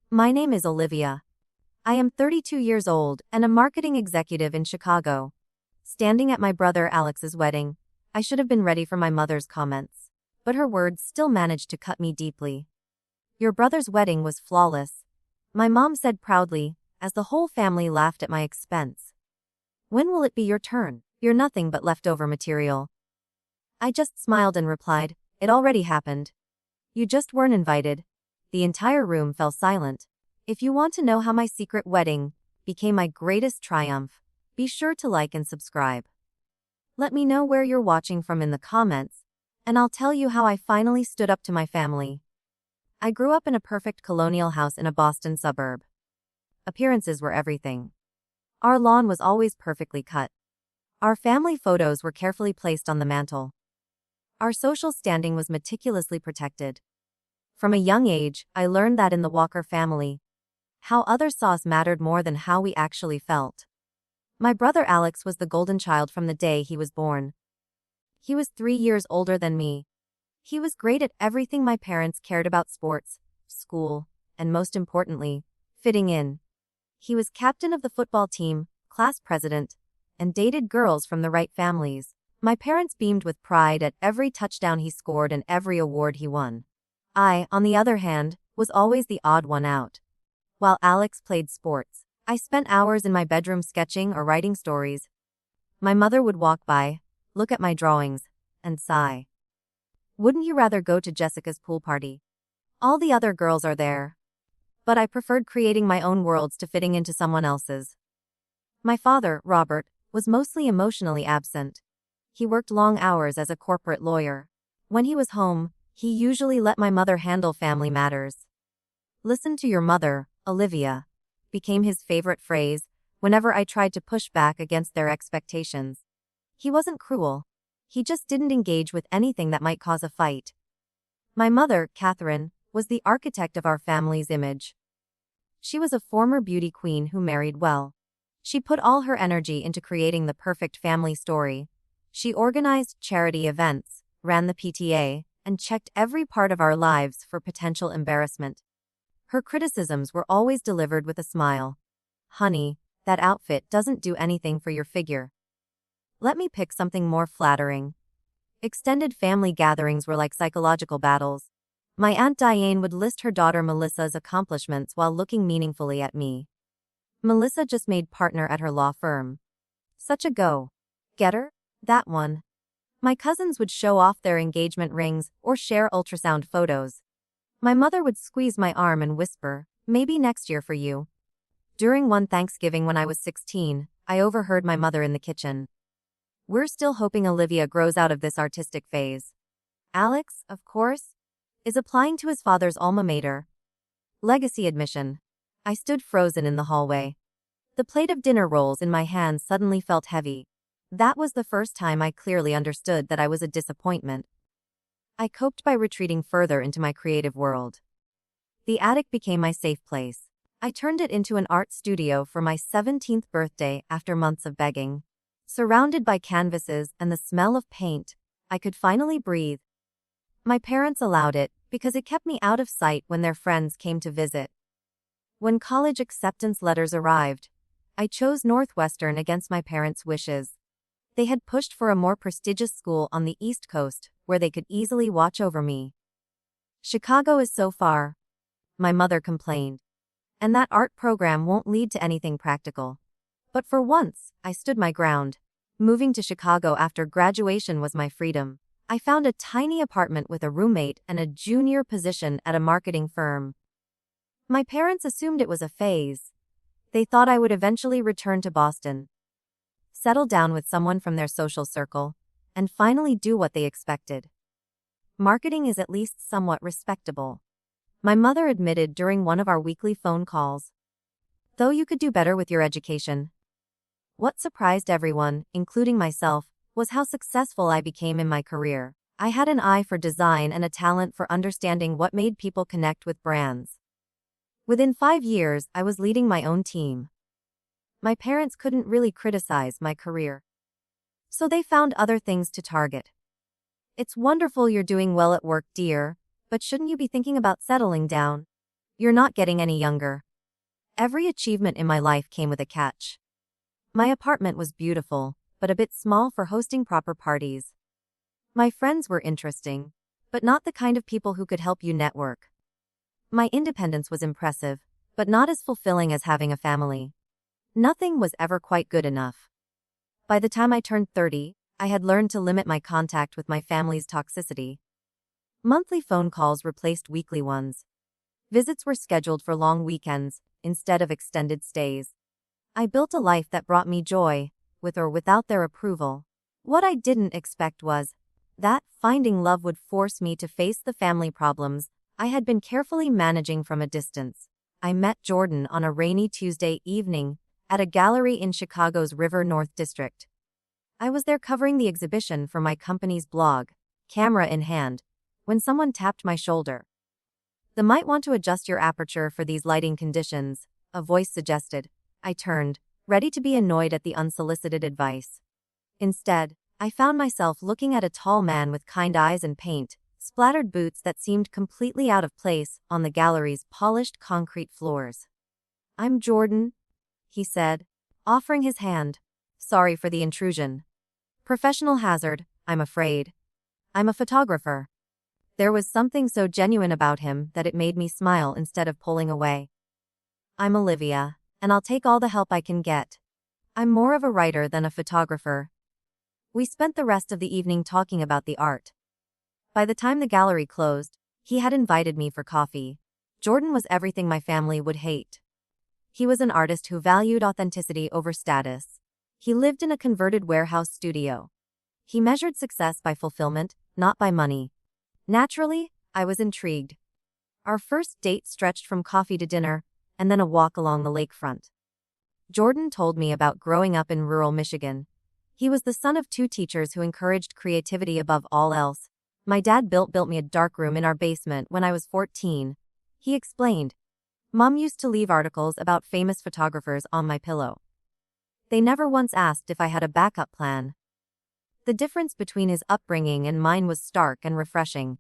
My name is Olivia. I am 32 years old and a marketing executive in Chicago. Standing at my brother Alex's wedding, I should have been ready for my mother's comments, but her words still managed to cut me deeply. Your brother's wedding was flawless, my mom said proudly, as the whole family laughed at my expense. When will it be your turn? You're nothing but leftover material. I just smiled and replied, it already happened. You just weren't invited. The entire room fell silent. If you want to know how my secret wedding became my greatest triumph, be sure to like and subscribe. Let me know where you're watching from in the comments, and I'll tell you how I finally stood up to my family. I grew up in a perfect colonial house in a Boston suburb. Appearances were everything. Our lawn was always perfectly cut. Our family photos were carefully placed on the mantle. Our social standing was meticulously protected. From a young age, I learned that in the Walker family, how others saw us mattered more than how we actually felt. My brother Alex was the golden child from the day he was born. He was 3 years older than me. He was great at everything my parents cared about: sports, school, and most importantly, fitting in. He was captain of the football team, class president, and dated girls from the right families. My parents beamed with pride at every touchdown he scored and every award he won. I, on the other hand, was always the odd one out. While Alex played sports, I spent hours in my bedroom sketching or writing stories. My mother would walk by, look at my drawings, and sigh. Wouldn't you rather go to Jessica's pool party? All the other girls are there. But I preferred creating my own worlds to fitting into someone else's. My father, Robert, was mostly emotionally absent. He worked long hours as a corporate lawyer. When he was home, he usually let my mother handle family matters. Listen to your mother, Olivia, became his favorite phrase whenever I tried to push back against their expectations. He wasn't cruel. He just didn't engage with anything that might cause a fight. My mother, Catherine, was the architect of our family's image. She was a former beauty queen who married well. She put all her energy into creating the perfect family story. She organized charity events, ran the PTA, and checked every part of our lives for potential embarrassment. Her criticisms were always delivered with a smile. Honey, that outfit doesn't do anything for your figure. Let me pick something more flattering. Extended family gatherings were like psychological battles. My Aunt Diane would list her daughter Melissa's accomplishments while looking meaningfully at me. Melissa just made partner at her law firm. Such a go-getter, that one. My cousins would show off their engagement rings or share ultrasound photos. My mother would squeeze my arm and whisper, maybe next year for you. During one Thanksgiving when I was 16, I overheard my mother in the kitchen. We're still hoping Olivia grows out of this artistic phase. Alex, of course, is applying to his father's alma mater. Legacy admission. I stood frozen in the hallway. The plate of dinner rolls in my hands suddenly felt heavy. That was the first time I clearly understood that I was a disappointment. I coped by retreating further into my creative world. The attic became my safe place. I turned it into an art studio for my 17th birthday after months of begging. Surrounded by canvases and the smell of paint, I could finally breathe. My parents allowed it because it kept me out of sight when their friends came to visit. When college acceptance letters arrived, I chose Northwestern against my parents' wishes. They had pushed for a more prestigious school on the East Coast, where they could easily watch over me. Chicago is so far, my mother complained. And that art program won't lead to anything practical. But for once, I stood my ground. Moving to Chicago after graduation was my freedom. I found a tiny apartment with a roommate and a junior position at a marketing firm. My parents assumed it was a phase. They thought I would eventually return to Boston, settle down with someone from their social circle, and finally do what they expected. Marketing is at least somewhat respectable, my mother admitted during one of our weekly phone calls. Though you could do better with your education. What surprised everyone, including myself, was how successful I became in my career. I had an eye for design and a talent for understanding what made people connect with brands. Within 5 years, I was leading my own team. My parents couldn't really criticize my career, so they found other things to target. It's wonderful you're doing well at work, dear, but shouldn't you be thinking about settling down? You're not getting any younger. Every achievement in my life came with a catch. My apartment was beautiful, but a bit small for hosting proper parties. My friends were interesting, but not the kind of people who could help you network. My independence was impressive, but not as fulfilling as having a family. Nothing was ever quite good enough. By the time I turned 30, I had learned to limit my contact with my family's toxicity. Monthly phone calls replaced weekly ones. Visits were scheduled for long weekends, instead of extended stays. I built a life that brought me joy, with or without their approval. What I didn't expect was that finding love would force me to face the family problems I had been carefully managing from a distance. I met Jordan on a rainy Tuesday evening at a gallery in Chicago's River North District. I was there covering the exhibition for my company's blog, camera in hand, when someone tapped my shoulder. "You might want to adjust your aperture for these lighting conditions," a voice suggested. I turned, ready to be annoyed at the unsolicited advice. Instead, I found myself looking at a tall man with kind eyes and paint-splattered boots that seemed completely out of place on the gallery's polished concrete floors. "I'm Jordan," he said, offering his hand. "Sorry for the intrusion. Professional hazard, I'm afraid. I'm a photographer." There was something so genuine about him that it made me smile instead of pulling away. "I'm Olivia, and I'll take all the help I can get. I'm more of a writer than a photographer." We spent the rest of the evening talking about the art. By the time the gallery closed, he had invited me for coffee. Jordan was everything my family would hate. He was an artist who valued authenticity over status. He lived in a converted warehouse studio. He measured success by fulfillment, not by money. Naturally, I was intrigued. Our first date stretched from coffee to dinner, and then a walk along the lakefront. Jordan told me about growing up in rural Michigan. He was the son of 2 teachers who encouraged creativity above all else. "My dad built me a darkroom in our basement when I was 14, he explained. "Mom used to leave articles about famous photographers on my pillow. They never once asked if I had a backup plan." The difference between his upbringing and mine was stark and refreshing.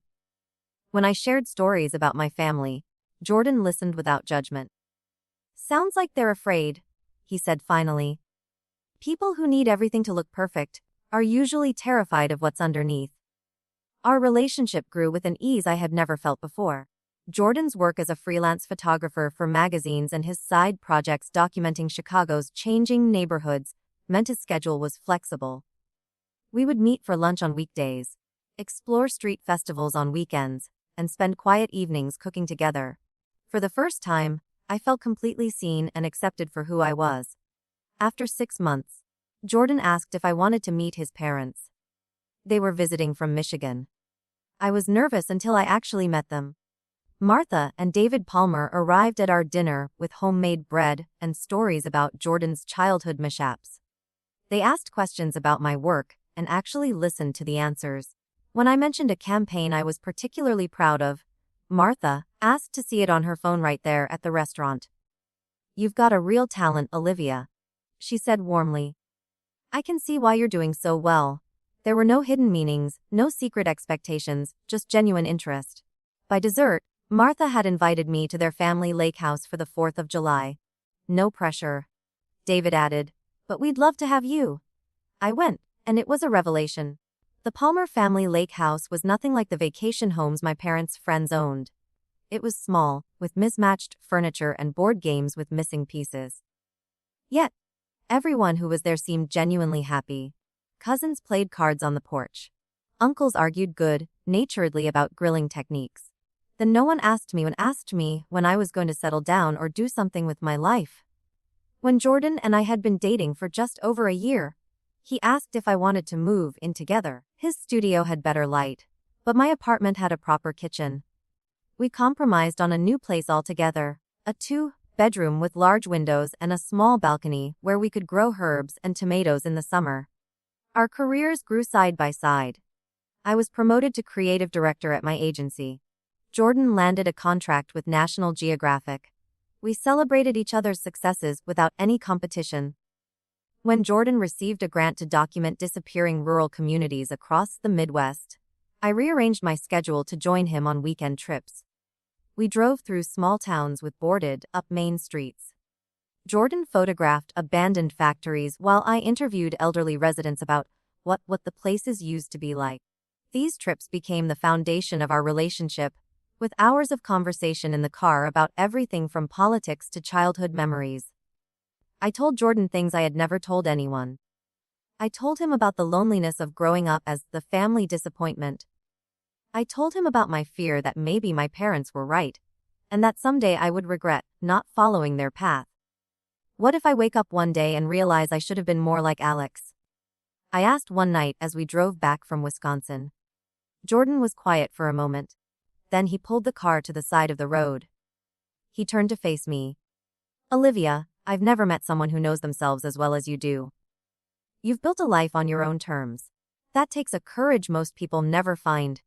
When I shared stories about my family, Jordan listened without judgment. "Sounds like they're afraid," he said finally. "People who need everything to look perfect are usually terrified of what's underneath." Our relationship grew with an ease I had never felt before. Jordan's work as a freelance photographer for magazines and his side projects documenting Chicago's changing neighborhoods meant his schedule was flexible. We would meet for lunch on weekdays, explore street festivals on weekends, and spend quiet evenings cooking together. For the first time, I felt completely seen and accepted for who I was. After 6 months, Jordan asked if I wanted to meet his parents. They were visiting from Michigan. I was nervous until I actually met them. Martha and David Palmer arrived at our dinner with homemade bread and stories about Jordan's childhood mishaps. They asked questions about my work and actually listened to the answers. When I mentioned a campaign I was particularly proud of, Martha asked to see it on her phone right there at the restaurant. "You've got a real talent, Olivia," she said warmly. "I can see why you're doing so well." There were no hidden meanings, no secret expectations, just genuine interest. By dessert, Martha had invited me to their family lake house for the 4th of July. "No pressure," David added, "but we'd love to have you." I went, and it was a revelation. The Palmer family lake house was nothing like the vacation homes my parents' friends owned. It was small, with mismatched furniture and board games with missing pieces. Yet, everyone who was there seemed genuinely happy. Cousins played cards on the porch. Uncles argued good-naturedly about grilling techniques. Then no one asked me when I was going to settle down or do something with my life. When Jordan and I had been dating for just over a year, he asked if I wanted to move in together. His studio had better light, but my apartment had a proper kitchen. We compromised on a new place altogether, a 2-bedroom with large windows and a small balcony where we could grow herbs and tomatoes in the summer. Our careers grew side by side. I was promoted to creative director at my agency. Jordan landed a contract with National Geographic. We celebrated each other's successes without any competition. When Jordan received a grant to document disappearing rural communities across the Midwest, I rearranged my schedule to join him on weekend trips. We drove through small towns with boarded-up main streets. Jordan photographed abandoned factories while I interviewed elderly residents about what the places used to be like. These trips became the foundation of our relationship, with hours of conversation in the car about everything from politics to childhood memories. I told Jordan things I had never told anyone. I told him about the loneliness of growing up as the family disappointment. I told him about my fear that maybe my parents were right, and that someday I would regret not following their path. What if I wake up one day and realize I should have been more like Alex? I asked one night as we drove back from Wisconsin. Jordan was quiet for a moment. Then he pulled the car to the side of the road. He turned to face me. Olivia, I've never met someone who knows themselves as well as you do. You've built a life on your own terms. That takes a courage most people never find.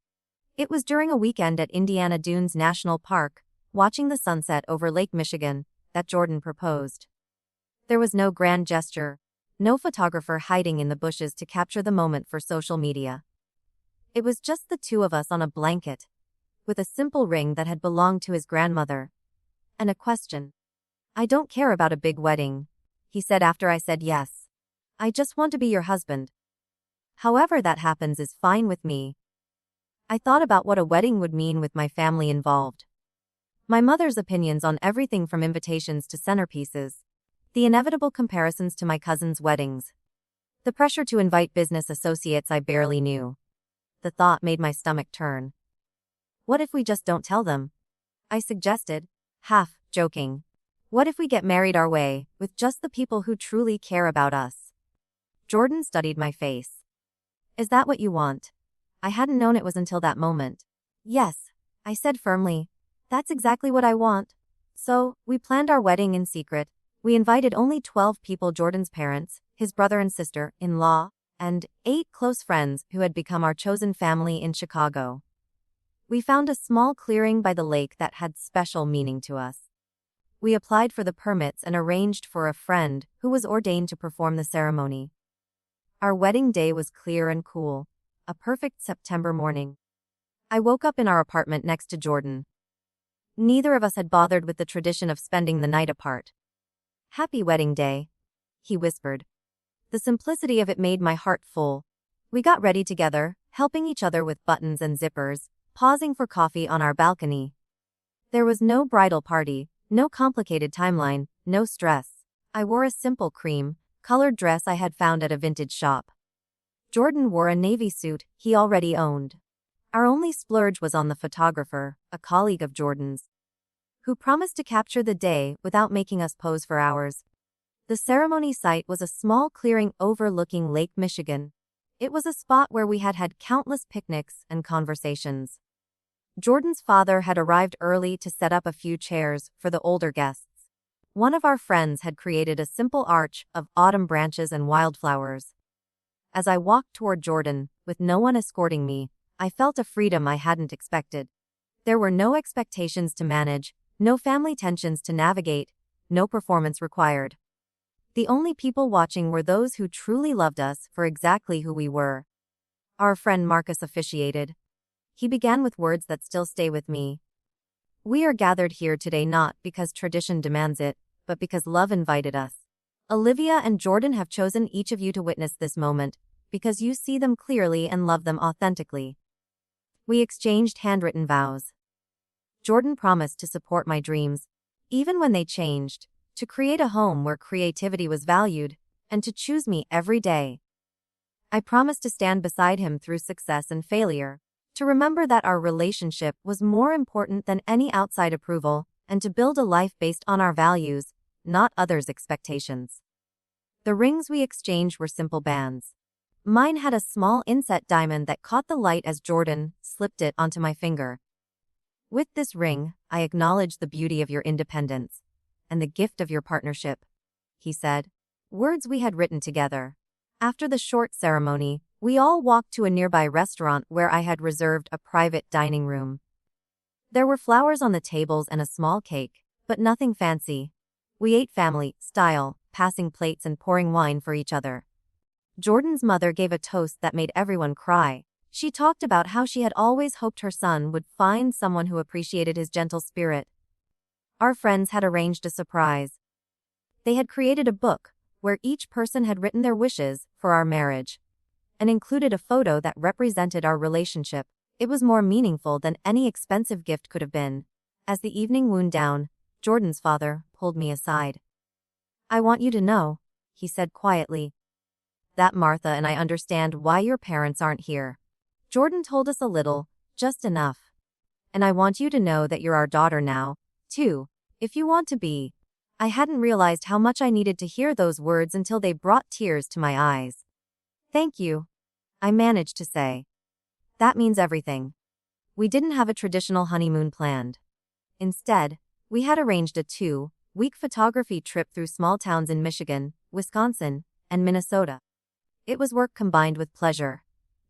It was during a weekend at Indiana Dunes National Park, watching the sunset over Lake Michigan, that Jordan proposed. There was no grand gesture, no photographer hiding in the bushes to capture the moment for social media. It was just the two of us on a blanket, with a simple ring that had belonged to his grandmother, and a question. I don't care about a big wedding, he said after I said yes. I just want to be your husband. However that happens is fine with me. I thought about what a wedding would mean with my family involved. My mother's opinions on everything from invitations to centerpieces. The inevitable comparisons to my cousins' weddings. The pressure to invite business associates I barely knew. The thought made my stomach turn. What if we just don't tell them? I suggested, half joking. What if we get married our way, with just the people who truly care about us? Jordan studied my face. Is that what you want? I hadn't known it was until that moment. Yes, I said firmly. That's exactly what I want. So, we planned our wedding in secret. We invited only 12 people: Jordan's parents, his brother and sister-in-law, and 8 close friends who had become our chosen family in Chicago. We found a small clearing by the lake that had special meaning to us. We applied for the permits and arranged for a friend who was ordained to perform the ceremony. Our wedding day was clear and cool, a perfect September morning. I woke up in our apartment next to Jordan. Neither of us had bothered with the tradition of spending the night apart. Happy wedding day, he whispered. The simplicity of it made my heart full. We got ready together, helping each other with buttons and zippers, pausing for coffee on our balcony. There was no bridal party, no complicated timeline, no stress. I wore a simple cream-colored dress I had found at a vintage shop. Jordan wore a navy suit he already owned. Our only splurge was on the photographer, a colleague of Jordan's, who promised to capture the day without making us pose for hours. The ceremony site was a small clearing overlooking Lake Michigan. It was a spot where we had had countless picnics and conversations. Jordan's father had arrived early to set up a few chairs for the older guests. One of our friends had created a simple arch of autumn branches and wildflowers. As I walked toward Jordan, with no one escorting me, I felt a freedom I hadn't expected. There were no expectations to manage, no family tensions to navigate, no performance required. The only people watching were those who truly loved us for exactly who we were. Our friend Marcus officiated. He began with words that still stay with me. We are gathered here today not because tradition demands it, but because love invited us. Olivia and Jordan have chosen each of you to witness this moment, because you see them clearly and love them authentically. We exchanged handwritten vows. Jordan promised to support my dreams, even when they changed, to create a home where creativity was valued, and to choose me every day. I promised to stand beside him through success and failure, to remember that our relationship was more important than any outside approval, and to build a life based on our values, not others' expectations. The rings we exchanged were simple bands. Mine had a small inset diamond that caught the light as Jordan slipped it onto my finger. With this ring, I acknowledge the beauty of your independence and the gift of your partnership, he said. Words we had written together. After the short ceremony, we all walked to a nearby restaurant where I had reserved a private dining room. There were flowers on the tables and a small cake, but nothing fancy. We ate family-style, passing plates and pouring wine for each other. Jordan's mother gave a toast that made everyone cry. She talked about how she had always hoped her son would find someone who appreciated his gentle spirit. Our friends had arranged a surprise. They had created a book where each person had written their wishes for our marriage and included a photo that represented our relationship. It was more meaningful than any expensive gift could have been. As the evening wound down, Jordan's father pulled me aside. "I want you to know," he said quietly, "that Martha and I understand why your parents aren't here. Jordan told us a little, just enough. And I want you to know that you're our daughter now, too, if you want to be." I hadn't realized how much I needed to hear those words until they brought tears to my eyes. "Thank you," I managed to say. "That means everything." We didn't have a traditional honeymoon planned. Instead, we had arranged a 2-week photography trip through small towns in Michigan, Wisconsin, and Minnesota. It was work combined with pleasure.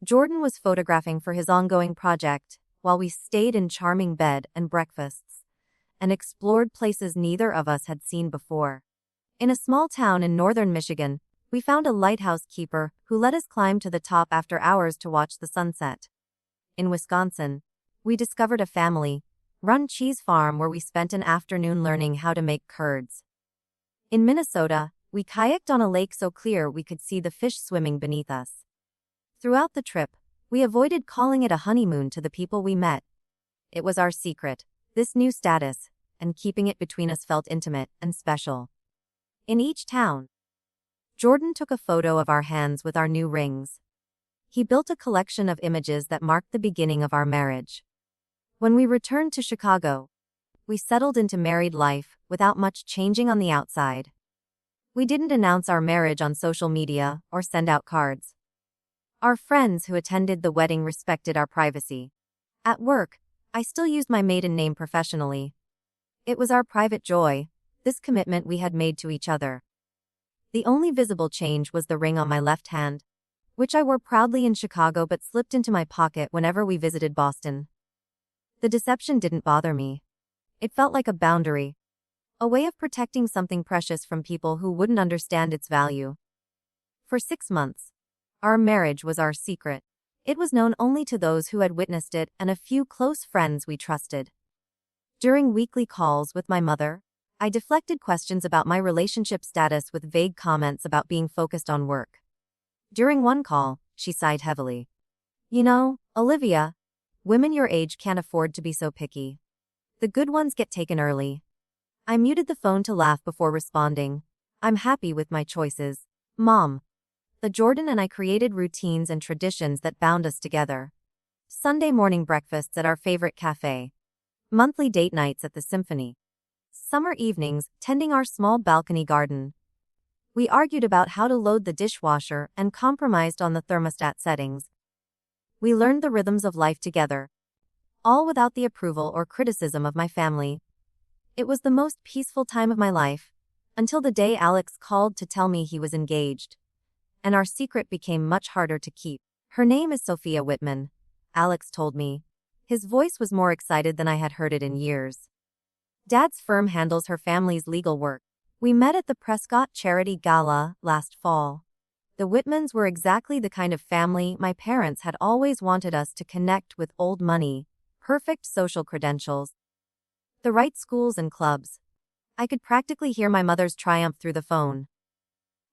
Jordan was photographing for his ongoing project, while we stayed in charming bed and breakfasts and explored places neither of us had seen before. In a small town in northern Michigan, we found a lighthouse keeper who let us climb to the top after hours to watch the sunset. In Wisconsin, we discovered a family-run cheese farm where we spent an afternoon learning how to make curds. In Minnesota, we kayaked on a lake so clear we could see the fish swimming beneath us. Throughout the trip, we avoided calling it a honeymoon to the people we met. It was our secret, this new status, and keeping it between us felt intimate and special. In each town, Jordan took a photo of our hands with our new rings. He built a collection of images that marked the beginning of our marriage. When we returned to Chicago, we settled into married life without much changing on the outside. We didn't announce our marriage on social media or send out cards. Our friends who attended the wedding respected our privacy. At work, I still used my maiden name professionally. It was our private joy, this commitment we had made to each other. The only visible change was the ring on my left hand, which I wore proudly in Chicago but slipped into my pocket whenever we visited Boston. The deception didn't bother me. It felt like a boundary, a way of protecting something precious from people who wouldn't understand its value. For 6 months, our marriage was our secret. It was known only to those who had witnessed it and a few close friends we trusted. During weekly calls with my mother, I deflected questions about my relationship status with vague comments about being focused on work. During one call, she sighed heavily. "You know, Olivia, women your age can't afford to be so picky. The good ones get taken early." I muted the phone to laugh before responding. "I'm happy with my choices, Mom." The Jordan and I created routines and traditions that bound us together. Sunday morning breakfasts at our favorite cafe. Monthly date nights at the symphony. Summer evenings tending our small balcony garden. We argued about how to load the dishwasher and compromised on the thermostat settings. We learned the rhythms of life together, all without the approval or criticism of my family. It was the most peaceful time of my life, until the day Alex called to tell me he was engaged. And our secret became much harder to keep. "Her name is Sophia Whitman," Alex told me. His voice was more excited than I had heard it in years. "Dad's firm handles her family's legal work. We met at the Prescott Charity Gala last fall. The Whitmans were exactly the kind of family my parents had always wanted us to connect with: old money, perfect social credentials, the right schools and clubs." I could practically hear my mother's triumph through the phone.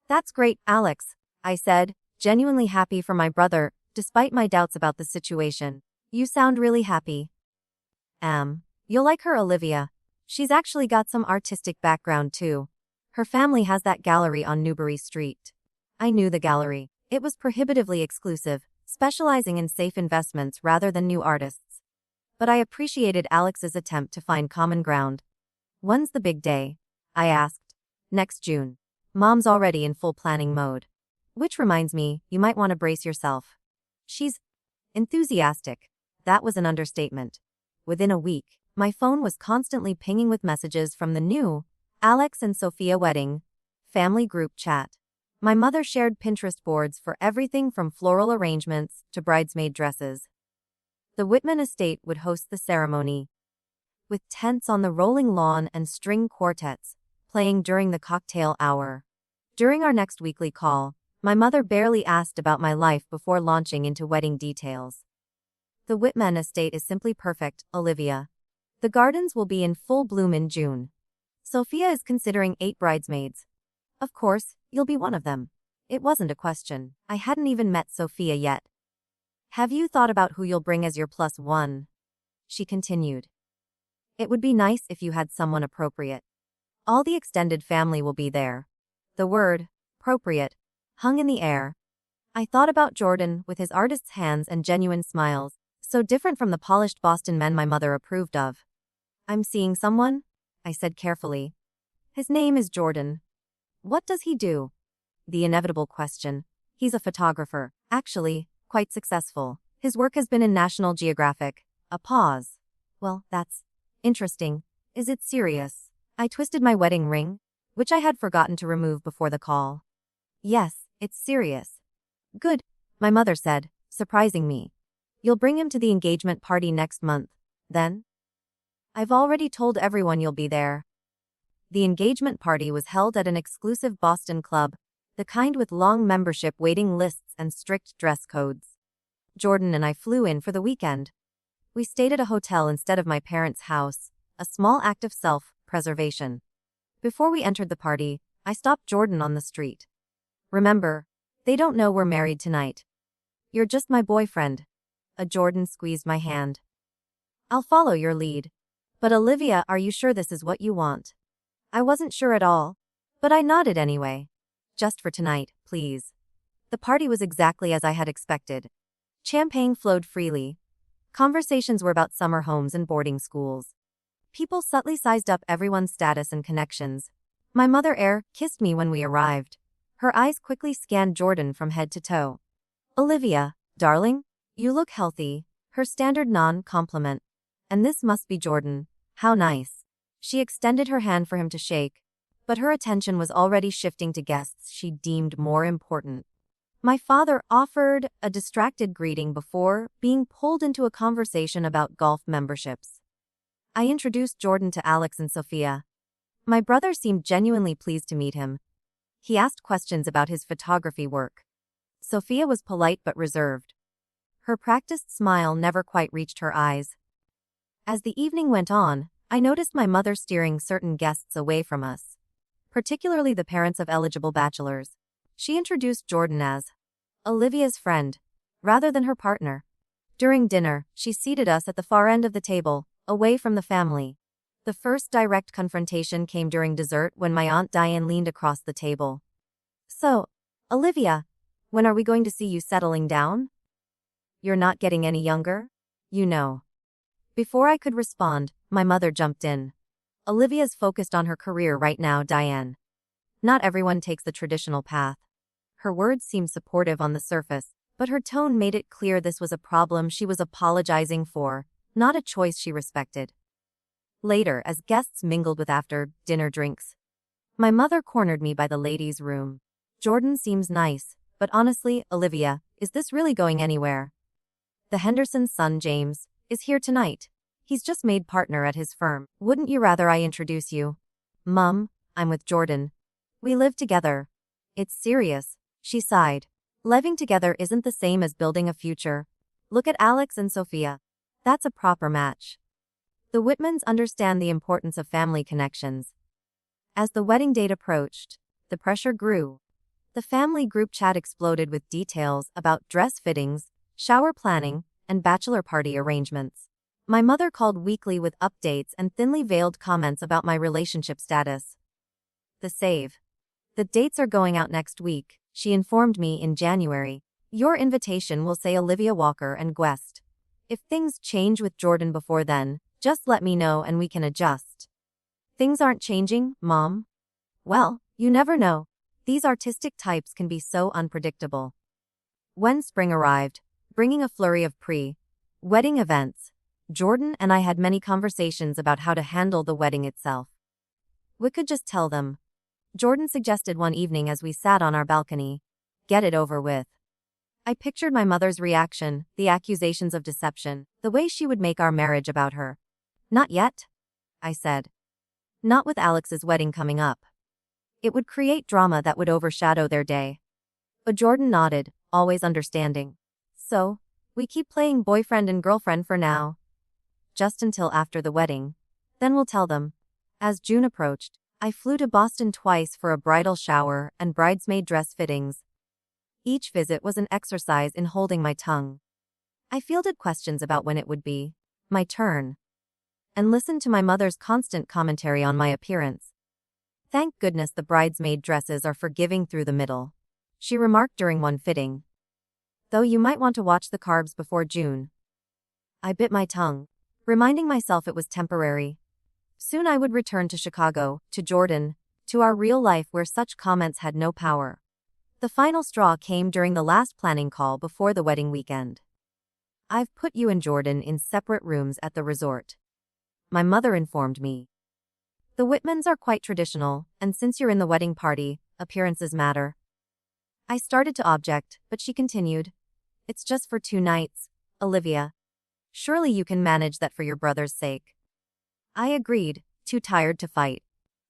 "That's great, Alex," I said, genuinely happy for my brother, despite my doubts about the situation. "You sound really happy." You'll like her, Olivia. She's actually got some artistic background too. Her family has that gallery on Newbury Street." I knew the gallery. It was prohibitively exclusive, specializing in safe investments rather than new artists. But I appreciated Alex's attempt to find common ground. "When's the big day?" I asked. "Next June. Mom's already in full planning mode. Which reminds me, you might want to brace yourself." She's enthusiastic. That was an understatement. Within a week, my phone was constantly pinging with messages from the new Alex and Sophia wedding family group chat. My mother shared Pinterest boards for everything from floral arrangements to bridesmaid dresses. The Whitman estate would host the ceremony, with tents on the rolling lawn and string quartets playing during the cocktail hour. During our next weekly call, my mother barely asked about my life before launching into wedding details. The Whitman estate is simply perfect, Olivia. The gardens will be in full bloom in June. Sophia is considering 8 bridesmaids. Of course, you'll be one of them. It wasn't a question. I hadn't even met Sophia yet. Have you thought about who you'll bring as your +1? She continued. It would be nice if you had someone appropriate. All the extended family will be there. The word, appropriate, hung in the air. I thought about Jordan with his artist's hands and genuine smiles, so different from the polished Boston men my mother approved of. I'm seeing someone? I said carefully. His name is Jordan. What does he do? The inevitable question. He's a photographer. Actually, quite successful. His work has been in National Geographic. A pause. Well, that's interesting. Is it serious? I twisted my wedding ring, which I had forgotten to remove before the call. Yes, it's serious. Good, my mother said, surprising me. You'll bring him to the engagement party next month, then? I've already told everyone you'll be there. The engagement party was held at an exclusive Boston club, the kind with long membership waiting lists and strict dress codes. Jordan and I flew in for the weekend. We stayed at a hotel instead of my parents' house, a small act of self-preservation. Before we entered the party, I stopped Jordan on the street. Remember, they don't know we're married tonight. You're just my boyfriend. Jordan squeezed my hand. I'll follow your lead. But Olivia, are you sure this is what you want? I wasn't sure at all, but I nodded anyway. Just for tonight, please. The party was exactly as I had expected. Champagne flowed freely. Conversations were about summer homes and boarding schools. People subtly sized up everyone's status and connections. My mother kissed me when we arrived. Her eyes quickly scanned Jordan from head to toe. Olivia, darling, you look healthy. Her standard non-compliment. And this must be Jordan. How nice. She extended her hand for him to shake, but her attention was already shifting to guests she deemed more important. My father offered a distracted greeting before being pulled into a conversation about golf memberships. I introduced Jordan to Alex and Sophia. My brother seemed genuinely pleased to meet him. He asked questions about his photography work. Sophia was polite but reserved. Her practiced smile never quite reached her eyes. As the evening went on, I noticed my mother steering certain guests away from us, particularly the parents of eligible bachelors. She introduced Jordan as Olivia's friend, rather than her partner. During dinner, she seated us at the far end of the table, away from the family. The first direct confrontation came during dessert when my Aunt Diane leaned across the table. So, Olivia, when are we going to see you settling down? You're not getting any younger? You know. Before I could respond, my mother jumped in. Olivia's focused on her career right now, Diane. Not everyone takes the traditional path. Her words seemed supportive on the surface, but her tone made it clear this was a problem she was apologizing for, not a choice she respected. Later, as guests mingled with after-dinner drinks, my mother cornered me by the ladies' room. Jordan seems nice, but honestly, Olivia, is this really going anywhere? The Henderson's son, James, is here tonight. He's just made partner at his firm. Wouldn't you rather I introduce you? Mum, I'm with Jordan. We live together. It's serious, she sighed. Living together isn't the same as building a future. Look at Alex and Sophia. That's a proper match. The Whitmans understand the importance of family connections. As the wedding date approached, the pressure grew. The family group chat exploded with details about dress fittings, shower planning, and bachelor party arrangements. My mother called weekly with updates and thinly veiled comments about my relationship status. The save. The dates are going out next week, she informed me in January. Your invitation will say Olivia Walker and Guest. If things change with Jordan before then, just let me know and we can adjust. Things aren't changing, Mom? Well, you never know. These artistic types can be so unpredictable. When spring arrived, bringing a flurry of pre-wedding events, Jordan and I had many conversations about how to handle the wedding itself. We could just tell them. Jordan suggested one evening as we sat on our balcony. Get it over with. I pictured my mother's reaction, the accusations of deception, the way she would make our marriage about her. Not yet, I said. Not with Alex's wedding coming up. It would create drama that would overshadow their day. But Jordan nodded, always understanding. So, We keep playing boyfriend and girlfriend for now. Just until after the wedding. Then we'll tell them. As June approached, I flew to Boston twice for a bridal shower and bridesmaid dress fittings. Each visit was an exercise in holding my tongue. I fielded questions about when it would be my turn, and listened to my mother's constant commentary on my appearance. Thank goodness the bridesmaid dresses are forgiving through the middle, she remarked during one fitting. Though you might want to watch the carbs before June. I bit my tongue, reminding myself it was temporary. Soon I would return to Chicago, to Jordan, to our real life where such comments had no power. The final straw came during the last planning call before the wedding weekend. I've put you and Jordan in separate rooms at the resort, my mother informed me. The Whitmans are quite traditional, and since you're in the wedding party, appearances matter. I started to object, but she continued. It's just for 2 nights, Olivia. Surely you can manage that for your brother's sake. I agreed, too tired to fight.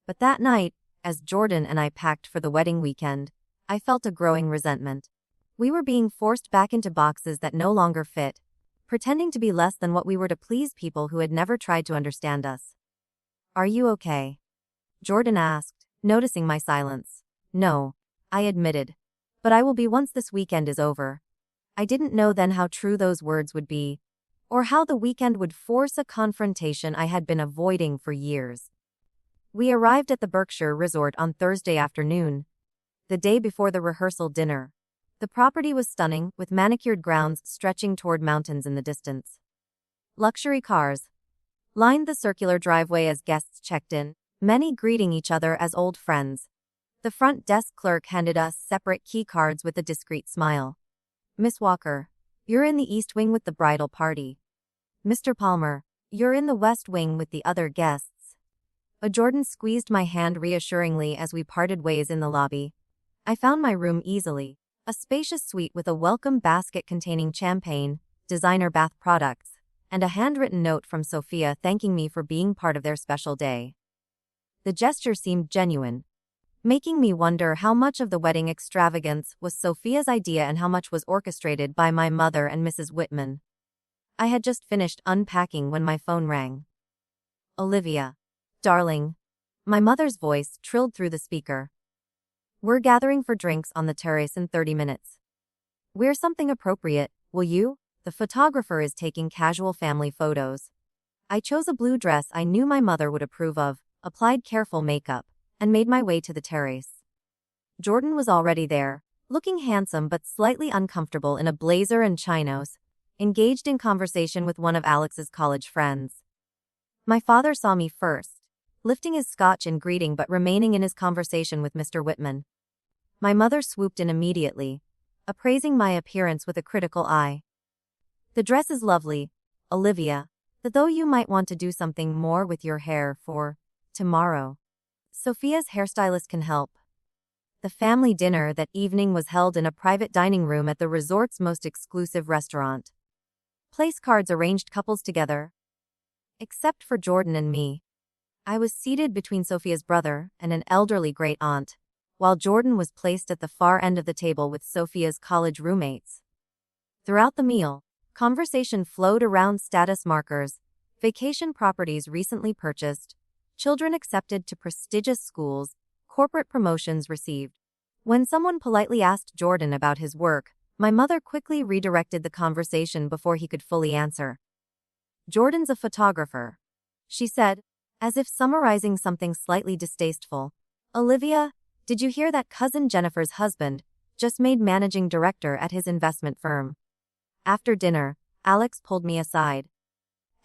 But that night, as Jordan and I packed for the wedding weekend, I felt a growing resentment. We were being forced back into boxes that no longer fit, pretending to be less than what we were to please people who had never tried to understand us. Are you okay? Jordan asked, noticing my silence. No, I admitted. But I will be once this weekend is over. I didn't know then how true those words would be, or how the weekend would force a confrontation I had been avoiding for years. We arrived at the Berkshire Resort on Thursday afternoon, the day before the rehearsal dinner. The property was stunning, with manicured grounds stretching toward mountains in the distance. Luxury cars lined the circular driveway as guests checked in, many greeting each other as old friends. The front desk clerk handed us separate key cards with a discreet smile. Miss Walker, you're in the East Wing with the bridal party. Mr. Palmer, you're in the West Wing with the other guests. Jordan squeezed my hand reassuringly as we parted ways in the lobby. I found my room easily. A spacious suite with a welcome basket containing champagne, designer bath products, and a handwritten note from Sophia thanking me for being part of their special day. The gesture seemed genuine, making me wonder how much of the wedding extravagance was Sophia's idea and how much was orchestrated by my mother and Mrs. Whitman. I had just finished unpacking when my phone rang. Olivia. Darling. My mother's voice trilled through the speaker. We're gathering for drinks on the terrace in 30 minutes. Wear something appropriate, will you? The photographer is taking casual family photos. I chose a blue dress I knew my mother would approve of, applied careful makeup, and made my way to the terrace. Jordan was already there, looking handsome but slightly uncomfortable in a blazer and chinos, engaged in conversation with one of Alex's college friends. My father saw me first, lifting his scotch in greeting but remaining in his conversation with Mr. Whitman. My mother swooped in immediately, appraising my appearance with a critical eye. The dress is lovely, Olivia, though you might want to do something more with your hair for tomorrow. Sophia's hairstylist can help. The family dinner that evening was held in a private dining room at the resort's most exclusive restaurant. Place cards arranged couples together. Except for Jordan and me. I was seated between Sophia's brother and an elderly great-aunt, while Jordan was placed at the far end of the table with Sophia's college roommates. Throughout the meal, conversation flowed around status markers, vacation properties recently purchased, children accepted to prestigious schools, corporate promotions received. When someone politely asked Jordan about his work, my mother quickly redirected the conversation before he could fully answer. Jordan's a photographer, she said, as if summarizing something slightly distasteful. Olivia, did you hear that cousin Jennifer's husband just made managing director at his investment firm? After dinner, Alex pulled me aside.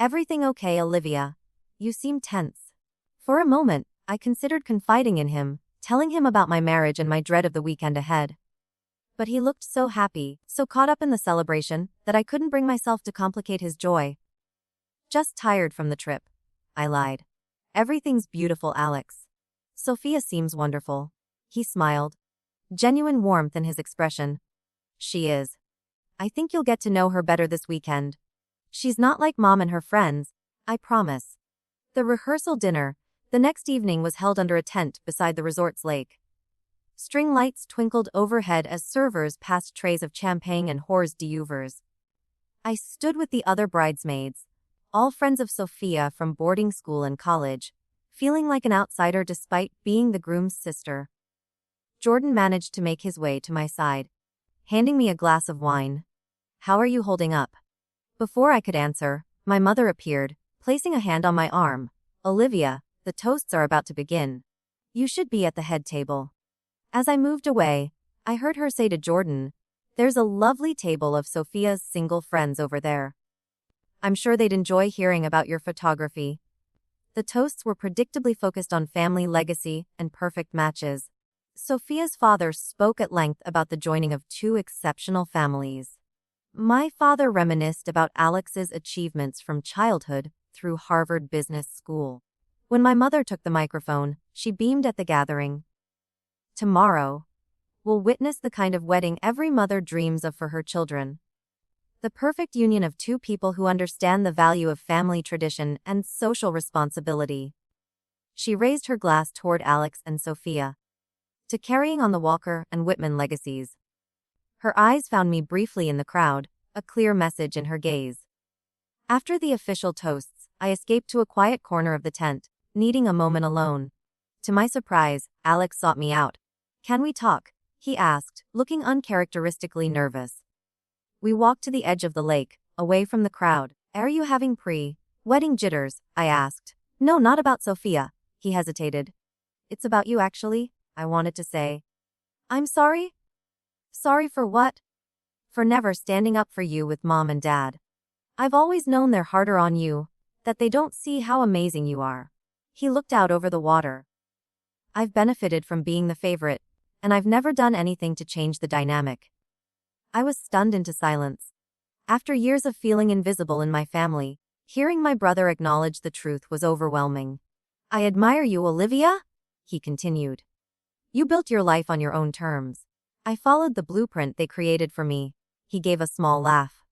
Everything okay, Olivia? You seem tense. For a moment, I considered confiding in him, telling him about my marriage and my dread of the weekend ahead. But he looked so happy, so caught up in the celebration, that I couldn't bring myself to complicate his joy. Just tired from the trip, I lied. Everything's beautiful, Alex. Sophia seems wonderful. He smiled. Genuine warmth in his expression. She is. I think you'll get to know her better this weekend. She's not like Mom and her friends, I promise. The rehearsal dinner, the next evening, was held under a tent beside the resort's lake. String lights twinkled overhead as servers passed trays of champagne and hors d'oeuvres. I stood with the other bridesmaids, all friends of Sophia from boarding school and college, feeling like an outsider despite being the groom's sister. Jordan managed to make his way to my side, handing me a glass of wine. "How are you holding up?" Before I could answer, my mother appeared, placing a hand on my arm. "Olivia, the toasts are about to begin. You should be at the head table." As I moved away, I heard her say to Jordan, "There's a lovely table of Sophia's single friends over there. I'm sure they'd enjoy hearing about your photography." The toasts were predictably focused on family legacy and perfect matches. Sophia's father spoke at length about the joining of two exceptional families. My father reminisced about Alex's achievements from childhood through Harvard Business School. When my mother took the microphone, she beamed at the gathering. "Tomorrow, we'll witness the kind of wedding every mother dreams of for her children. The perfect union of two people who understand the value of family tradition and social responsibility." She raised her glass toward Alex and Sophia. "To carrying on the Walker and Whitman legacies." Her eyes found me briefly in the crowd, a clear message in her gaze. After the official toasts, I escaped to a quiet corner of the tent, needing a moment alone. To my surprise, Alex sought me out. "Can we talk?" he asked, looking uncharacteristically nervous. We walked to the edge of the lake, away from the crowd. "Are you having pre-wedding jitters?" I asked. "No, not about Sophia," he hesitated. "It's about you actually," I wanted to say. "I'm sorry?" "Sorry for what?" "For never standing up for you with Mom and Dad. I've always known they're harder on you, that they don't see how amazing you are." He looked out over the water. "I've benefited from being the favorite, and I've never done anything to change the dynamic." I was stunned into silence. After years of feeling invisible in my family, hearing my brother acknowledge the truth was overwhelming. "I admire you, Olivia," he continued. "You built your life on your own terms. I followed the blueprint they created for me." He gave a small laugh.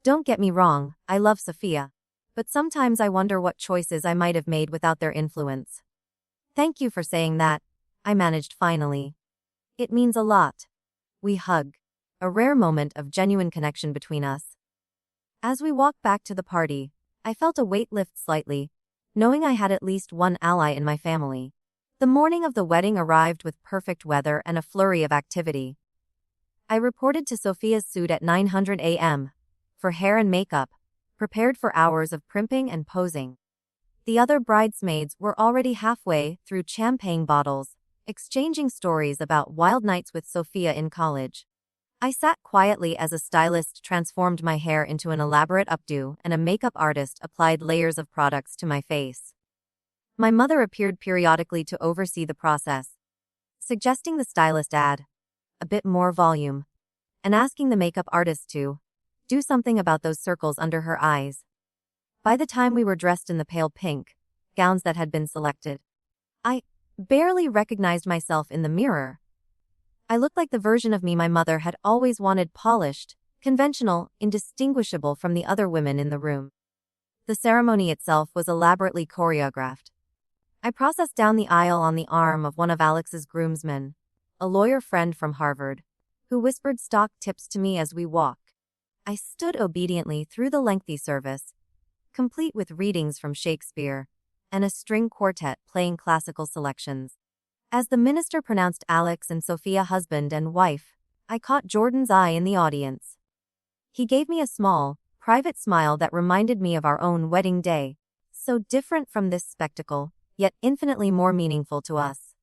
"Don't get me wrong, I love Sophia. But sometimes I wonder what choices I might have made without their influence." "Thank you for saying that," I managed finally. "It means a lot." We hugged, a rare moment of genuine connection between us. As we walked back to the party, I felt a weight lift slightly, knowing I had at least one ally in my family. The morning of the wedding arrived with perfect weather and a flurry of activity. I reported to Sophia's suite at 900 a.m. for hair and makeup, prepared for hours of primping and posing. The other bridesmaids were already halfway through champagne bottles, exchanging stories about wild nights with Sophia in college. I sat quietly as a stylist transformed my hair into an elaborate updo and a makeup artist applied layers of products to my face. My mother appeared periodically to oversee the process, suggesting the stylist add a bit more volume, and asking the makeup artist to do something about those circles under her eyes. By the time we were dressed in the pale pink gowns that had been selected, I barely recognized myself in the mirror. I looked like the version of me my mother had always wanted: polished, conventional, indistinguishable from the other women in the room. The ceremony itself was elaborately choreographed. I processed down the aisle on the arm of one of Alex's groomsmen, a lawyer friend from Harvard, who whispered stock tips to me as we walked. I stood obediently through the lengthy service, complete with readings from Shakespeare and a string quartet playing classical selections. As the minister pronounced Alex and Sophia husband and wife, I caught Jordan's eye in the audience. He gave me a small, private smile that reminded me of our own wedding day, so different from this spectacle, yet infinitely more meaningful to us.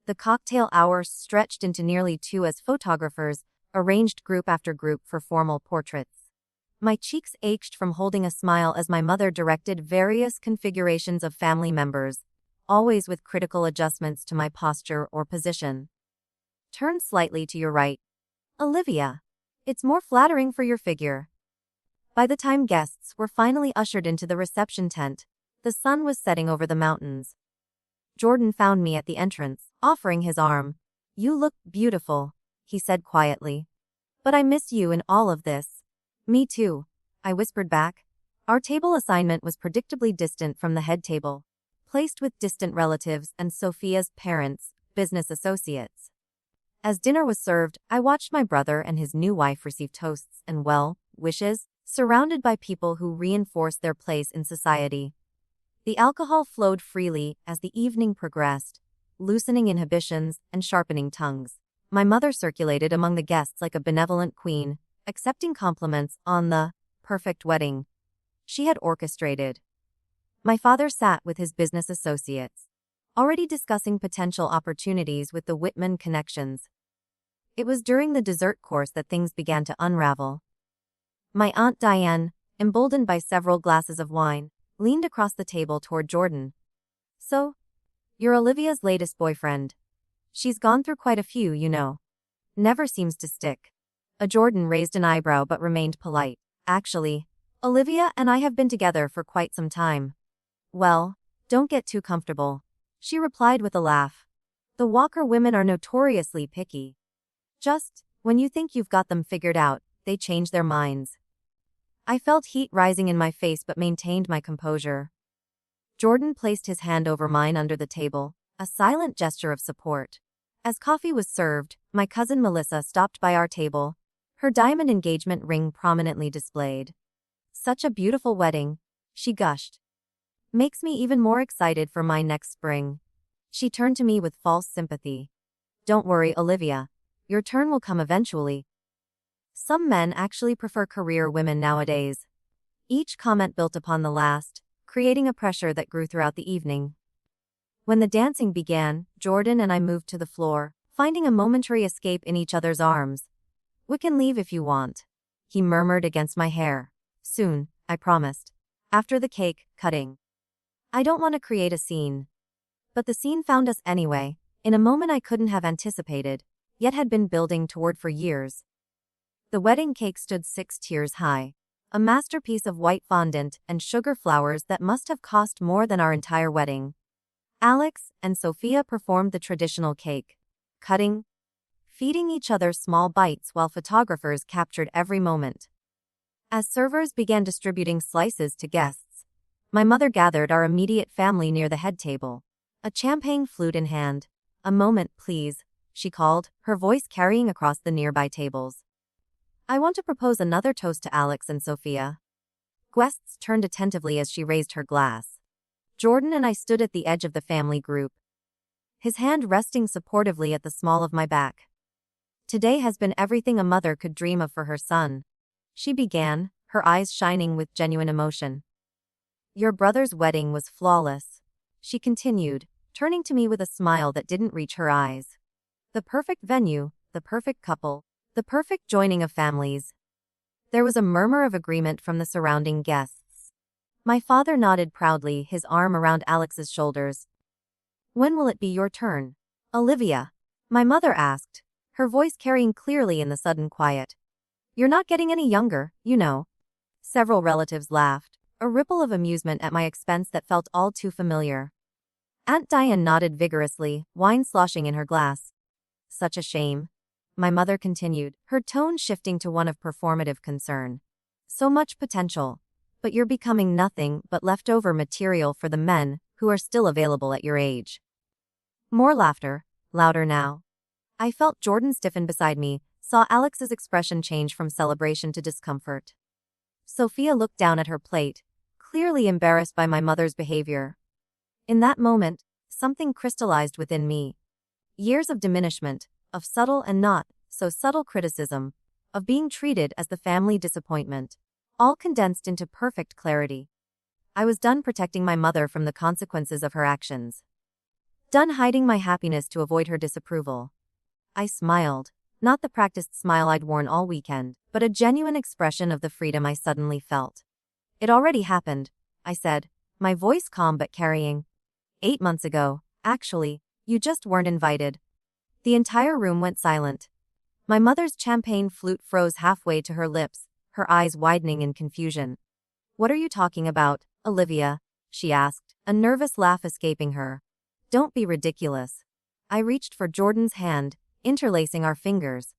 The cocktail hour stretched into nearly 2 as photographers arranged group after group for formal portraits. My cheeks ached from holding a smile as my mother directed various configurations of family members, always with critical adjustments to my posture or position. "Turn slightly to your right, Olivia. It's more flattering for your figure." By the time guests were finally ushered into the reception tent, the sun was setting over the mountains. Jordan found me at the entrance, offering his arm. "You look beautiful," he said quietly. "But I miss you in all of this." "Me too," I whispered back. Our table assignment was predictably distant from the head table, placed with distant relatives and Sophia's parents, business associates. As dinner was served, I watched my brother and his new wife receive toasts and wishes, surrounded by people who reinforced their place in society. The alcohol flowed freely as the evening progressed, loosening inhibitions and sharpening tongues. My mother circulated among the guests like a benevolent queen, accepting compliments on the perfect wedding she had orchestrated. My father sat with his business associates, already discussing potential opportunities with the Whitman connections. It was during the dessert course that things began to unravel. My Aunt Diane, emboldened by several glasses of wine, leaned across the table toward Jordan. "So, you're Olivia's latest boyfriend. She's gone through quite a few, you know. Never seems to stick." Jordan raised an eyebrow but remained polite. "Actually, Olivia and I have been together for quite some time." "Well, don't get too comfortable," she replied with a laugh. "The Walker women are notoriously picky. Just when you think you've got them figured out, they change their minds." I felt heat rising in my face but maintained my composure. Jordan placed his hand over mine under the table, a silent gesture of support. As coffee was served, my cousin Melissa stopped by our table, her diamond engagement ring prominently displayed. "Such a beautiful wedding," she gushed. "Makes me even more excited for my next spring." She turned to me with false sympathy. "Don't worry, Olivia. Your turn will come eventually." Some men actually prefer career women nowadays. Each comment built upon the last, creating a pressure that grew throughout the evening. When the dancing began, Jordan and I moved to the floor, finding a momentary escape in each other's arms. "We can leave if you want," he murmured against my hair. "Soon," I promised. "After the cake cutting. I don't want to create a scene." But the scene found us anyway, in a moment I couldn't have anticipated, yet had been building toward for years. The wedding cake stood 6 tiers high, a masterpiece of white fondant and sugar flowers that must have cost more than our entire wedding. Alex and Sophia performed the traditional cake cutting, feeding each other small bites while photographers captured every moment. As servers began distributing slices to guests, my mother gathered our immediate family near the head table, a champagne flute in hand. "A moment, please," she called, her voice carrying across the nearby tables. "I want to propose another toast to Alex and Sophia." Guests turned attentively as she raised her glass. Jordan and I stood at the edge of the family group, his hand resting supportively at the small of my back. "Today has been everything a mother could dream of for her son," she began, her eyes shining with genuine emotion. "Your brother's wedding was flawless," she continued, turning to me with a smile that didn't reach her eyes. "The perfect venue, the perfect couple, the perfect joining of families." There was a murmur of agreement from the surrounding guests. My father nodded proudly, his arm around Alex's shoulders. "When will it be your turn, Olivia?" my mother asked, her voice carrying clearly in the sudden quiet. "You're not getting any younger, you know." Several relatives laughed, a ripple of amusement at my expense that felt all too familiar. Aunt Diane nodded vigorously, wine sloshing in her glass. "Such a shame," my mother continued, her tone shifting to one of performative concern. "So much potential, but you're becoming nothing but leftover material for the men who are still available at your age." More laughter, louder now. I felt Jordan stiffen beside me, saw Alex's expression change from celebration to discomfort. Sophia looked down at her plate, clearly embarrassed by my mother's behavior. In that moment, something crystallized within me. Years of diminishment, of subtle and not so subtle criticism, of being treated as the family disappointment, all condensed into perfect clarity. I was done protecting my mother from the consequences of her actions. Done hiding my happiness to avoid her disapproval. I smiled, not the practiced smile I'd worn all weekend, but a genuine expression of the freedom I suddenly felt. "It already happened," I said, my voice calm but carrying. 8 months ago, actually, you just weren't invited." The entire room went silent. My mother's champagne flute froze halfway to her lips, her eyes widening in confusion. "What are you talking about, Olivia?" she asked, a nervous laugh escaping her. "Don't be ridiculous." I reached for Jordan's hand, interlacing our fingers.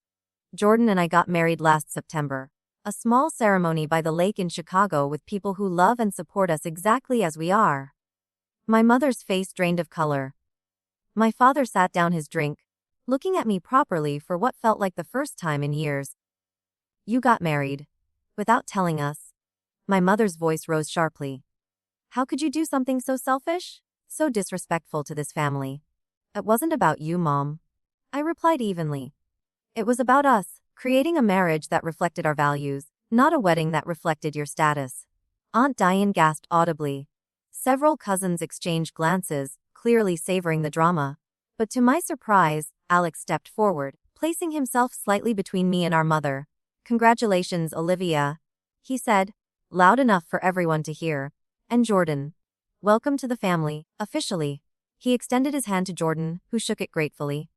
"Jordan and I got married last September. A small ceremony by the lake in Chicago with people who love and support us exactly as we are." My mother's face drained of color. My father sat down his drink, looking at me properly for what felt like the first time in years. "You got married. Without telling us. My mother's voice rose sharply. How could you do something so selfish? So disrespectful to this family. It wasn't about you, Mom. I replied evenly. It was about us, creating a marriage that reflected our values, not a wedding that reflected your status. Aunt Diane gasped audibly. Several cousins exchanged glances, clearly savoring the drama. But to my surprise, Alex stepped forward, placing himself slightly between me and our mother. Congratulations, Olivia, he said, loud enough for everyone to hear. And Jordan. Welcome to the family, officially. He extended his hand to Jordan, who shook it gratefully.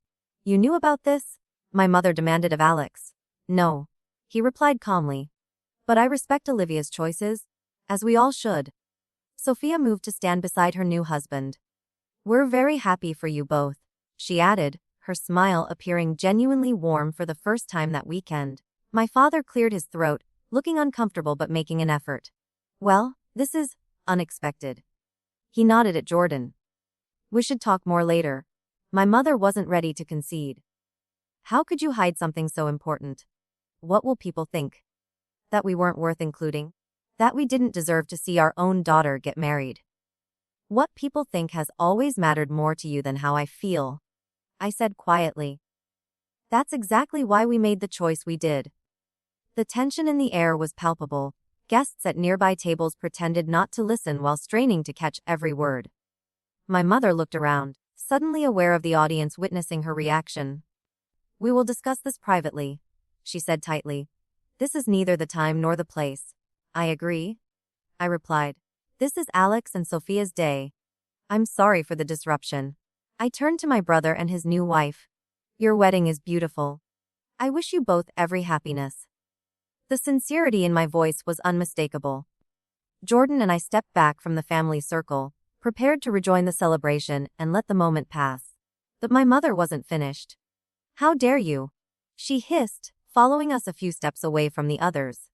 You knew about this? My mother demanded of Alex. No. He replied calmly. But I respect Olivia's choices, as we all should. Sophia moved to stand beside her new husband. We're very happy for you both, she added, her smile appearing genuinely warm for the first time that weekend. My father cleared his throat, looking uncomfortable but making an effort. Well, this is unexpected. He nodded at Jordan. We should talk more later. My mother wasn't ready to concede. How could you hide something so important? What will people think? That we weren't worth including? That we didn't deserve to see our own daughter get married? What people think has always mattered more to you than how I feel, I said quietly. That's exactly why we made the choice we did. The tension in the air was palpable. Guests at nearby tables pretended not to listen while straining to catch every word. My mother looked around, suddenly aware of the audience witnessing her reaction. We will discuss this privately, she said tightly. This is neither the time nor the place. I agree, I replied. This is Alex and Sophia's day. I'm sorry for the disruption. I turned to my brother and his new wife. Your wedding is beautiful. I wish you both every happiness. The sincerity in my voice was unmistakable. Jordan and I stepped back from the family circle, prepared to rejoin the celebration and let the moment pass. But my mother wasn't finished. How dare you? She hissed, following us a few steps away from the others.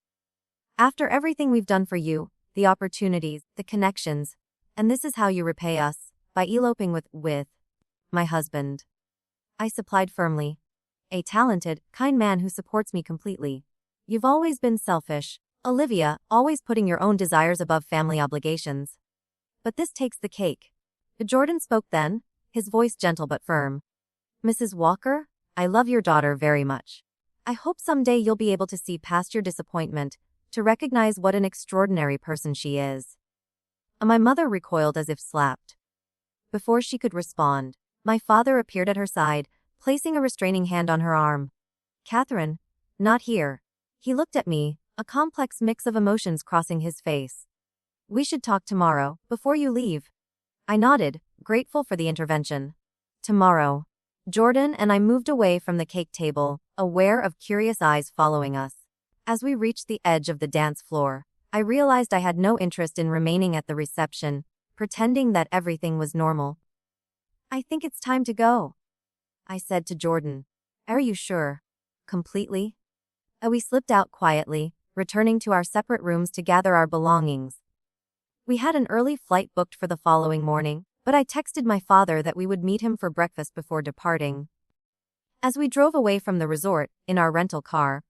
After everything we've done for you, the opportunities, the connections, and this is how you repay us, by eloping with my husband. I supplied firmly. A talented, kind man who supports me completely. You've always been selfish, Olivia, always putting your own desires above family obligations. But this takes the cake. Jordan spoke then, his voice gentle but firm. Mrs. Walker, I love your daughter very much. I hope someday you'll be able to see past your disappointment, to recognize what an extraordinary person she is. My mother recoiled as if slapped. Before she could respond, my father appeared at her side, placing a restraining hand on her arm. Catherine, not here. He looked at me, a complex mix of emotions crossing his face. We should talk tomorrow, before you leave. I nodded, grateful for the intervention. Tomorrow. Jordan and I moved away from the cake table, aware of curious eyes following us. As we reached the edge of the dance floor, I realized I had no interest in remaining at the reception, pretending that everything was normal. I think it's time to go, I said to Jordan. Are you sure? Completely? We slipped out quietly, returning to our separate rooms to gather our belongings. We had an early flight booked for the following morning, but I texted my father that we would meet him for breakfast before departing. As we drove away from the resort, in our rental car,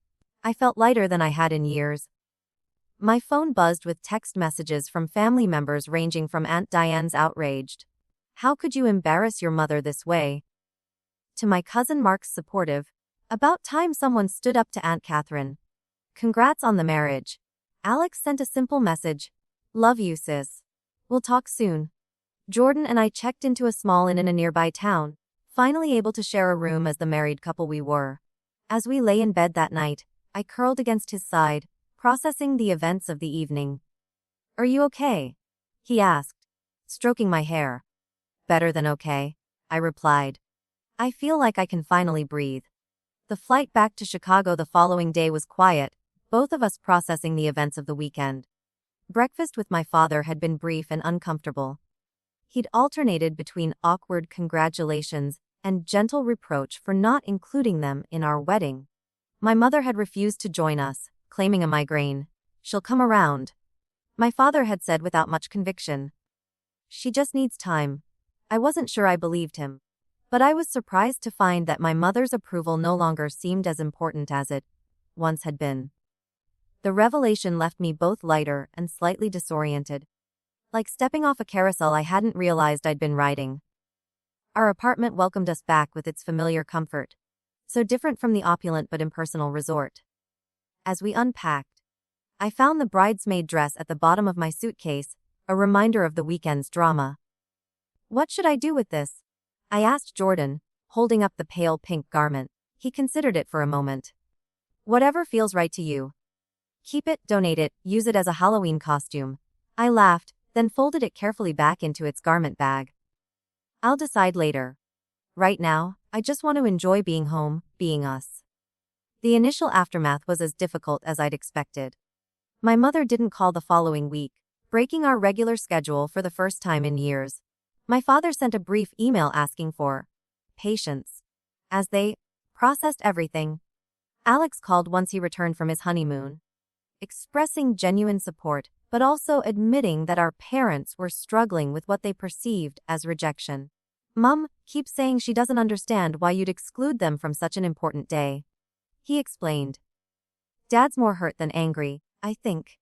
I felt lighter than I had in years. My phone buzzed with text messages from family members ranging from Aunt Diane's outraged, "How could you embarrass your mother this way?" to my cousin Mark's supportive, "About time someone stood up to Aunt Catherine. Congrats on the marriage." Alex sent a simple message. "Love you, sis. We'll talk soon." Jordan and I checked into a small inn in a nearby town, finally able to share a room as the married couple we were. As we lay in bed that night, I curled against his side, processing the events of the evening. "Are you okay?" he asked, stroking my hair. "Better than okay," I replied. "I feel like I can finally breathe." The flight back to Chicago the following day was quiet, both of us processing the events of the weekend. Breakfast with my father had been brief and uncomfortable. He'd alternated between awkward congratulations and gentle reproach for not including them in our wedding. My mother had refused to join us, claiming a migraine. "She'll come around," my father had said without much conviction. "She just needs time." I wasn't sure I believed him, but I was surprised to find that my mother's approval no longer seemed as important as it once had been. The revelation left me both lighter and slightly disoriented. Like stepping off a carousel I hadn't realized I'd been riding. Our apartment welcomed us back with its familiar comfort. So different from the opulent but impersonal resort. As we unpacked, I found the bridesmaid dress at the bottom of my suitcase, a reminder of the weekend's drama. What should I do with this? I asked Jordan, holding up the pale pink garment. He considered it for a moment. Whatever feels right to you. Keep it, donate it, use it as a Halloween costume. I laughed, then folded it carefully back into its garment bag. I'll decide later. Right now, I just want to enjoy being home, being us. The initial aftermath was as difficult as I'd expected. My mother didn't call the following week, breaking our regular schedule for the first time in years. My father sent a brief email asking for patience as they processed everything. Alex called once he returned from his honeymoon, expressing genuine support, but also admitting that our parents were struggling with what they perceived as rejection. Mom keeps saying she doesn't understand why you'd exclude them from such an important day. He explained. Dad's more hurt than angry, I think.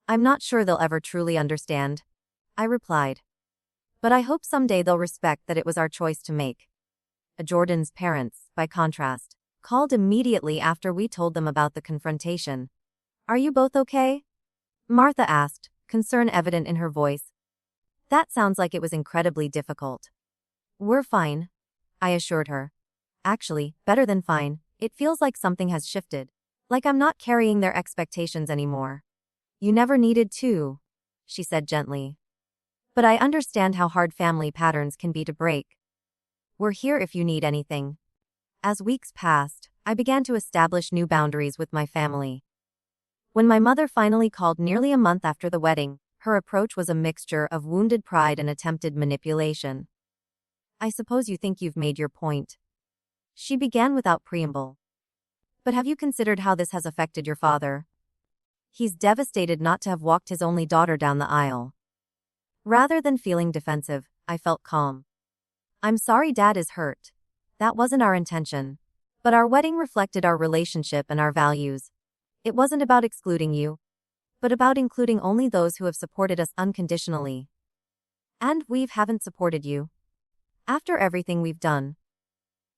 I'm not sure they'll ever truly understand. I replied. But I hope someday they'll respect that it was our choice to make. Jordan's parents, by contrast, called immediately after we told them about the confrontation. Are you both okay? Martha asked, concern evident in her voice. That sounds like it was incredibly difficult. We're fine, I assured her. Actually, better than fine, it feels like something has shifted. Like I'm not carrying their expectations anymore. You never needed to, she said gently. But I understand how hard family patterns can be to break. We're here if you need anything. As weeks passed, I began to establish new boundaries with my family. When my mother finally called nearly a month after the wedding, her approach was a mixture of wounded pride and attempted manipulation. I suppose you think you've made your point. She began without preamble. But have you considered how this has affected your father? He's devastated not to have walked his only daughter down the aisle. Rather than feeling defensive, I felt calm. I'm sorry Dad is hurt. That wasn't our intention. But our wedding reflected our relationship and our values. It wasn't about excluding you, but about including only those who have supported us unconditionally. And we haven't supported you. After everything we've done.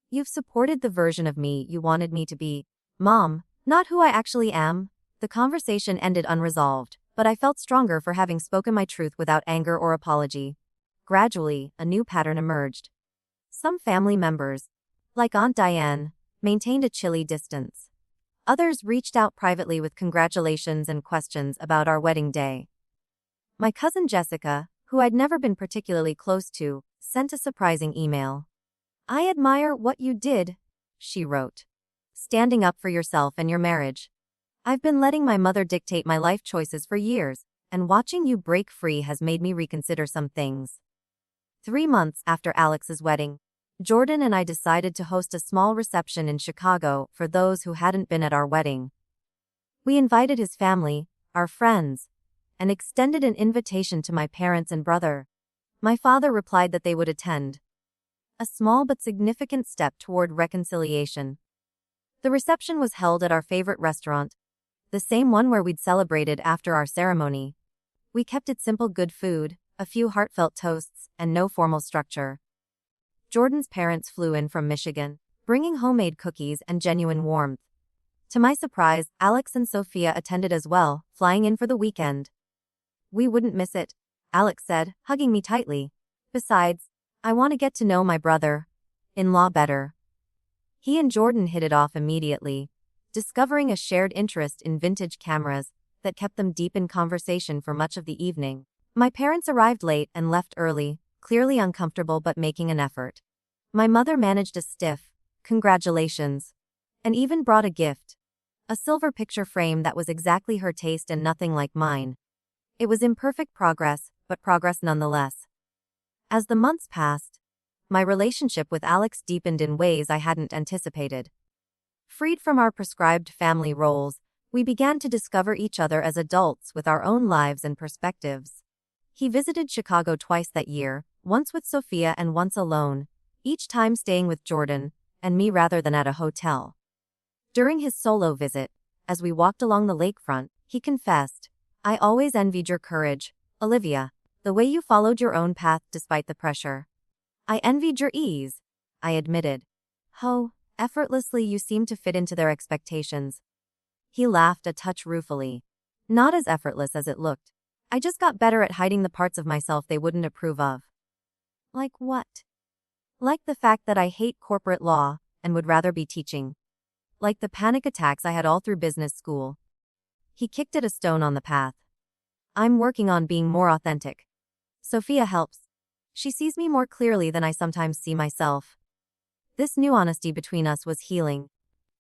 You've supported the version of me you wanted me to be, Mom, not who I actually am. The conversation ended unresolved, but I felt stronger for having spoken my truth without anger or apology. Gradually, a new pattern emerged. Some family members, like Aunt Diane, maintained a chilly distance. Others reached out privately with congratulations and questions about our wedding day. My cousin Jessica, who I'd never been particularly close to, sent a surprising email. I admire what you did, she wrote. Standing up for yourself and your marriage. I've been letting my mother dictate my life choices for years, and watching you break free has made me reconsider some things. 3 months after Alex's wedding, Jordan and I decided to host a small reception in Chicago for those who hadn't been at our wedding. We invited his family, our friends, and extended an invitation to my parents and brother. My father replied that they would attend. A small but significant step toward reconciliation. The reception was held at our favorite restaurant, the same one where we'd celebrated after our ceremony. We kept it simple, good food, a few heartfelt toasts, and no formal structure. Jordan's parents flew in from Michigan, bringing homemade cookies and genuine warmth. To my surprise, Alex and Sophia attended as well, flying in for the weekend. We wouldn't miss it, Alex said, hugging me tightly. Besides, I want to get to know my brother-in-law better. He and Jordan hit it off immediately, discovering a shared interest in vintage cameras that kept them deep in conversation for much of the evening. My parents arrived late and left early, clearly uncomfortable but making an effort. My mother managed a stiff, congratulations, and even brought a gift. A silver picture frame that was exactly her taste and nothing like mine. It was imperfect progress, but progress nonetheless. As the months passed, my relationship with Alex deepened in ways I hadn't anticipated. Freed from our prescribed family roles, we began to discover each other as adults with our own lives and perspectives. He visited Chicago twice that year, once with Sophia and once alone, each time staying with Jordan and me rather than at a hotel. During his solo visit, as we walked along the lakefront, He confessed, "I always envied your courage, Olivia. The way you followed your own path despite the pressure. I envied your ease," I admitted. "Ho, effortlessly you seem to fit into their expectations." He laughed a touch ruefully. "Not as effortless as it looked. I just got better at hiding the parts of myself they wouldn't approve of." "Like what?" "Like the fact that I hate corporate law and would rather be teaching. Like the panic attacks I had all through business school." He kicked at a stone on the path. "I'm working on being more authentic. Sophia helps. She sees me more clearly than I sometimes see myself." This new honesty between us was healing.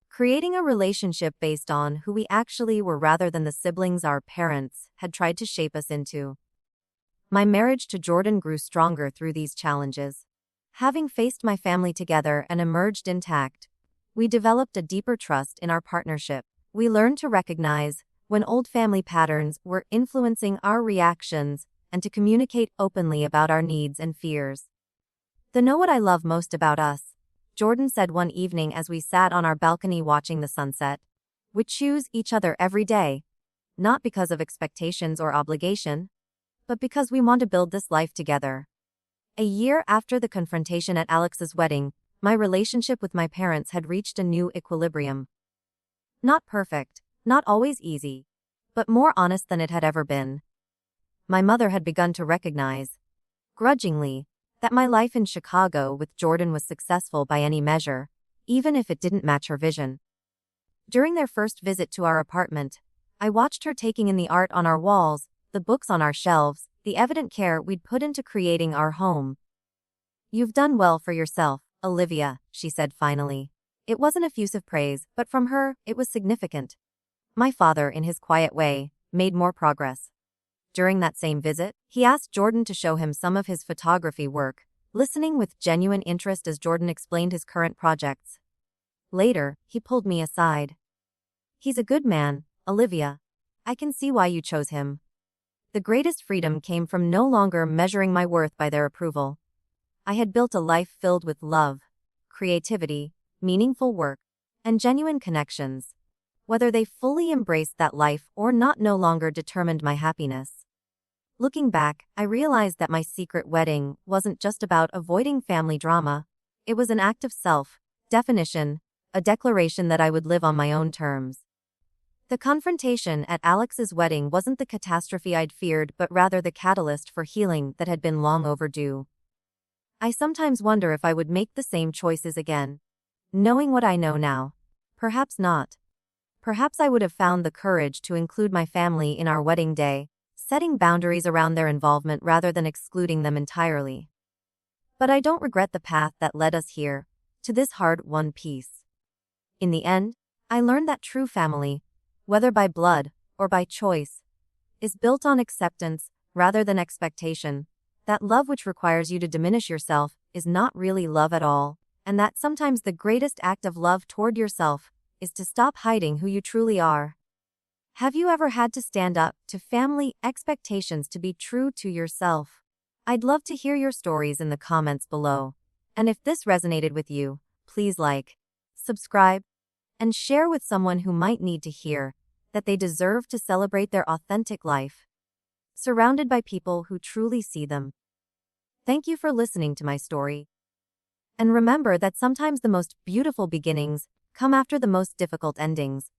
Creating a relationship based on who we actually were rather than the siblings our parents had tried to shape us into. My marriage to Jordan grew stronger through these challenges. Having faced my family together and emerged intact, we developed a deeper trust in our partnership. We learned to recognize when old family patterns were influencing our reactions and to communicate openly about our needs and fears. "Know what I love most about us?" Jordan said one evening as we sat on our balcony watching the sunset. "We choose each other every day. Not because of expectations or obligation, but because we want to build this life together." A year after the confrontation at Alex's wedding, my relationship with my parents had reached a new equilibrium. Not perfect, not always easy, but more honest than it had ever been. My mother had begun to recognize, grudgingly, that my life in Chicago with Jordan was successful by any measure, even if it didn't match her vision. During their first visit to our apartment, I watched her taking in the art on our walls, the books on our shelves, the evident care we'd put into creating our home. "You've done well for yourself, Olivia," she said finally. It wasn't effusive praise, but from her, it was significant. My father, in his quiet way, made more progress. During that same visit, he asked Jordan to show him some of his photography work, listening with genuine interest as Jordan explained his current projects. Later, he pulled me aside. "He's a good man, Olivia. I can see why you chose him." The greatest freedom came from no longer measuring my worth by their approval. I had built a life filled with love, creativity, meaningful work, and genuine connections. Whether they fully embraced that life or not no longer determined my happiness. Looking back, I realized that my secret wedding wasn't just about avoiding family drama. It was an act of self-definition, a declaration that I would live on my own terms. The confrontation at Alex's wedding wasn't the catastrophe I'd feared, but rather the catalyst for healing that had been long overdue. I sometimes wonder if I would make the same choices again. Knowing what I know now. Perhaps not. Perhaps I would have found the courage to include my family in our wedding day, setting boundaries around their involvement rather than excluding them entirely. But I don't regret the path that led us here, to this hard-won peace. In the end, I learned that true family, whether by blood or by choice, is built on acceptance rather than expectation, that love which requires you to diminish yourself is not really love at all, and that sometimes the greatest act of love toward yourself is to stop hiding who you truly are. Have you ever had to stand up to family expectations to be true to yourself? I'd love to hear your stories in the comments below. And if this resonated with you, please like, subscribe, and share with someone who might need to hear that they deserve to celebrate their authentic life, surrounded by people who truly see them. Thank you for listening to my story. And remember that sometimes the most beautiful beginnings come after the most difficult endings.